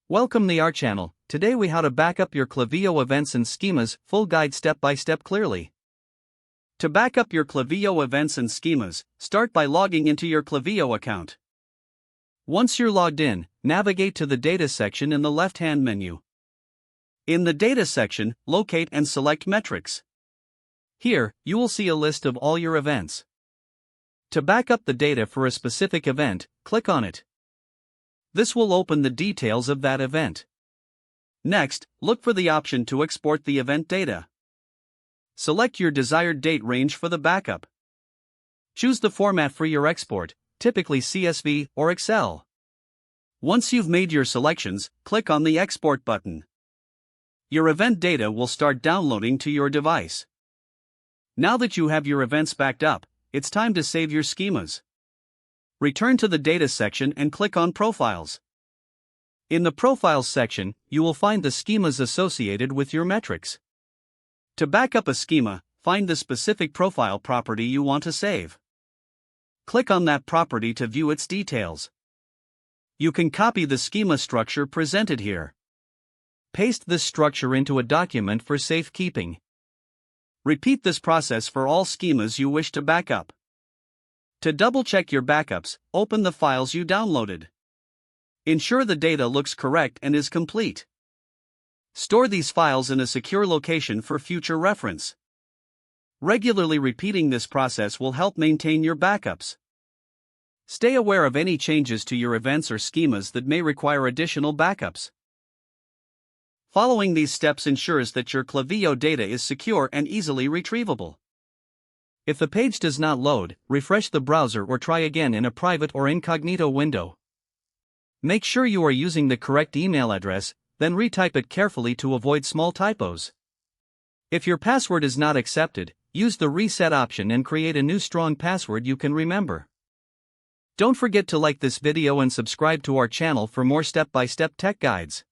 Welcome to our channel. Today we how to back up your Klaviyo events and schemas, full guide step by step clearly. To back up your Klaviyo events and schemas, start by logging into your Klaviyo account. Once you're logged in, navigate to the Data section in the left-hand menu. In the Data section, locate and select Metrics. Here, you will see a list of all your events. To back up the data for a specific event, click on it. This will open the details of that event. Next, look for the option to export the event data. Select your desired date range for the backup. Choose the format for your export, typically CSV or Excel. Once you've made your selections, click on the Export button. Your event data will start downloading to your device. Now that you have your events backed up, it's time to save your schemas. Return to the Data section and click on Profiles. In the Profiles section, you will find the schemas associated with your metrics. To back up a schema, find the specific profile property you want to save. Click on that property to view its details. You can copy the schema structure presented here. Paste this structure into a document for safekeeping. Repeat this process for all schemas you wish to back up. To double-check your backups, open the files you downloaded. Ensure the data looks correct and is complete. Store these files in a secure location for future reference. Regularly repeating this process will help maintain your backups. Stay aware of any changes to your events or schemas that may require additional backups. Following these steps ensures that your Klaviyo data is secure and easily retrievable. If the page does not load, refresh the browser or try again in a private or incognito window. Make sure you are using the correct email address, then retype it carefully to avoid small typos. If your password is not accepted, use the reset option and create a new strong password you can remember. Don't forget to like this video and subscribe to our channel for more step-by-step tech guides.